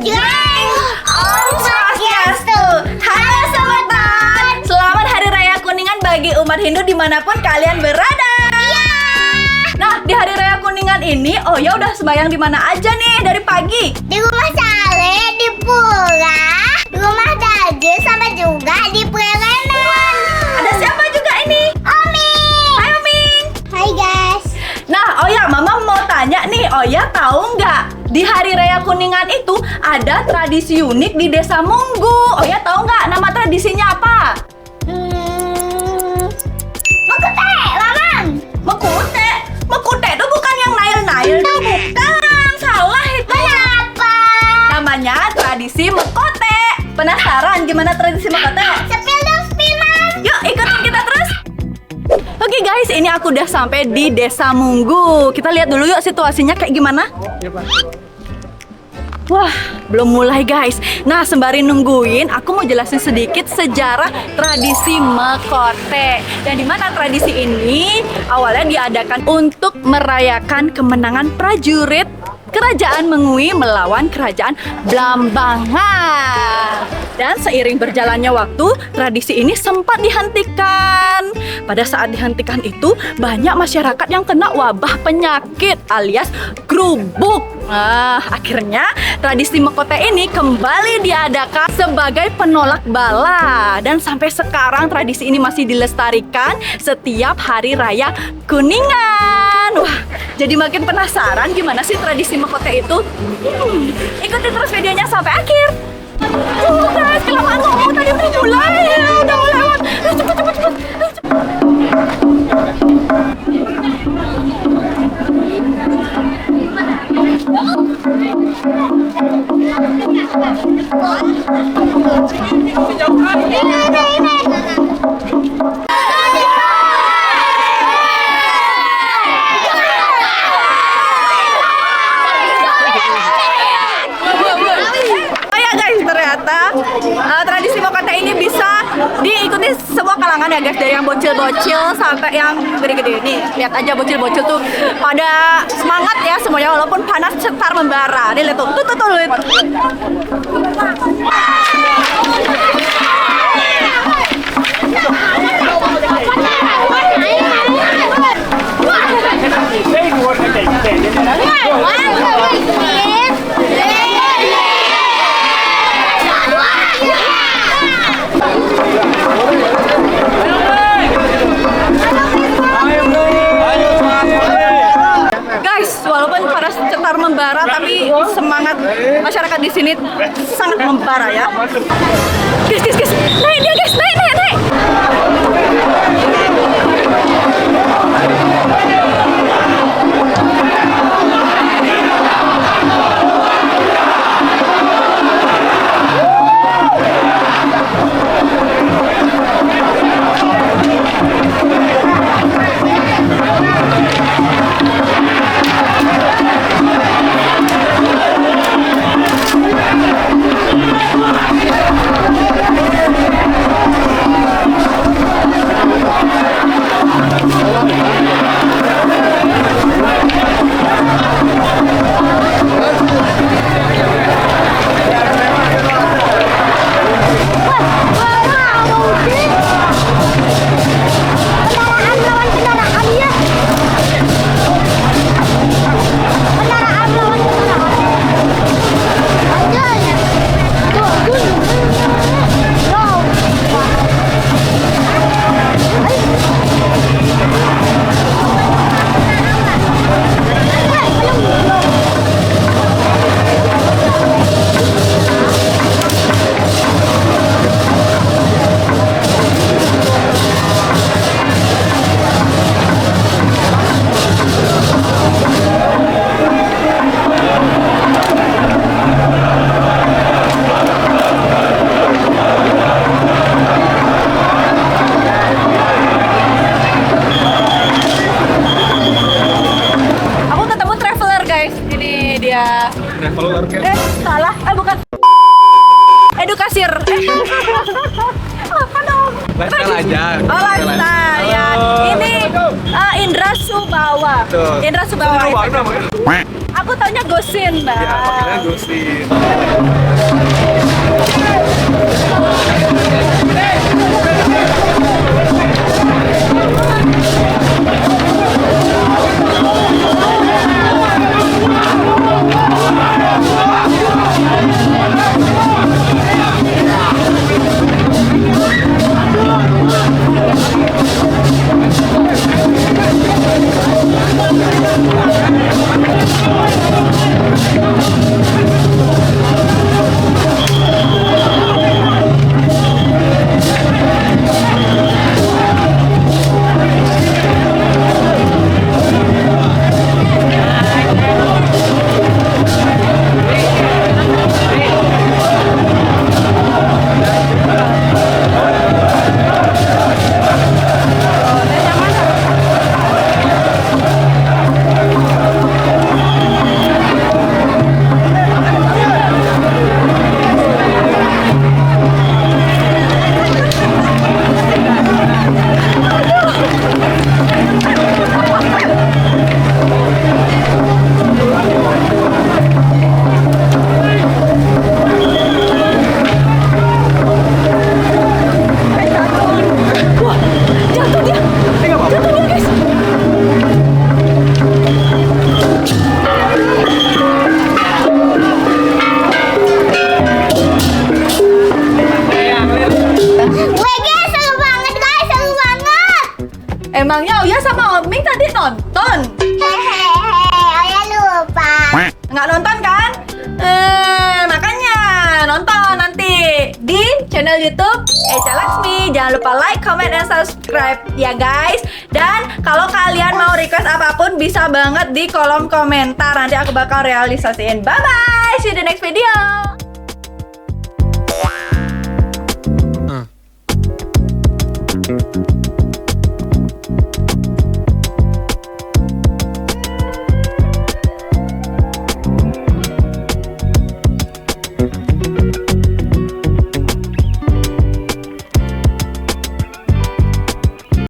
Jeng! Om Swastiastu. Halo Sobat Bot. Selamat Hari Raya Kuningan bagi umat Hindu dimanapun kalian berada. Iya. Nah, di Hari Raya Kuningan ini, Oya udah sembahyang di mana aja nih dari pagi? Di rumah Sale, di Pura, di rumah Dage, sama juga di Prerenan. Ada siapa juga ini? Oming. Hai Oming. Hai guys. Nah, Oya, Mama mau tanya nih, Oya tahu nggak? Di Hari Raya Kuningan itu ada tradisi unik di Desa Munggu. Oya tahu nggak nama tradisinya apa? Mekute, Mamang. Mekute. Mekute itu bukan yang nail-nail tuh, bukan. Salah itu. Kenapa? Namanya tradisi Mekote. Penasaran gimana tradisi Mekote? Spill dong, spill, Mam. Yuk ikutin kita terus. Oke guys, ini aku udah sampai di Desa Munggu. Kita lihat dulu yuk situasinya kayak gimana. Wah, belum mulai guys. Nah, sembari nungguin, aku mau jelasin sedikit sejarah tradisi Mekote. Dan di mana tradisi ini awalnya diadakan untuk merayakan kemenangan prajurit Kerajaan Mengui melawan Kerajaan Blambangan. Dan seiring berjalannya waktu, tradisi ini sempat dihentikan. Pada saat dihentikan itu, banyak masyarakat yang kena wabah penyakit alias grubuk. Nah, akhirnya tradisi Mekote ini kembali diadakan sebagai penolak bala. Dan sampai sekarang tradisi ini masih dilestarikan setiap Hari Raya Kuningan. Wah, jadi makin penasaran gimana sih tradisi Mekote itu? Ikuti terus videonya sampai akhir. Guys, kelamaan ngomong, tadi udah mulai. Udah mau lewat. Cepet. Tradisi Mekote ini bisa diikuti semua kalangan ya guys, dari yang bocil-bocil sampai yang gede-gede. Nih, lihat aja bocil-bocil tuh pada semangat ya semuanya walaupun panas cetar membara. Nih lihat tuh, lihat. Walaupun panas cetar membara, tapi semangat masyarakat di sini sangat membara ya. Guys, naik dia guys, naik. Salah, bukan. Edukasir. Apa dong? Lifestyle aja. Oh, lifestyle ya. Ini Indra Subawa. Betul. Indra Subawa. Aku taunya Gosin, Bang. Ya, panggilnya Gosin. Wah, jatuh dia. Jatuh dia, guys. Wih guys, seru banget guys, seru banget. Emangnya Oya sama Oming tadi nonton? Hehehe, Oya lupa. Nggak nonton kan? Makanya nonton nanti di channel YouTube Echa Laksmi. Jangan lupa like, comment, dan subscribe ya guys. Dan kalau kalian mau request apapun bisa banget di kolom komentar. Nanti aku bakal realisasiin. Bye bye, see you the next video.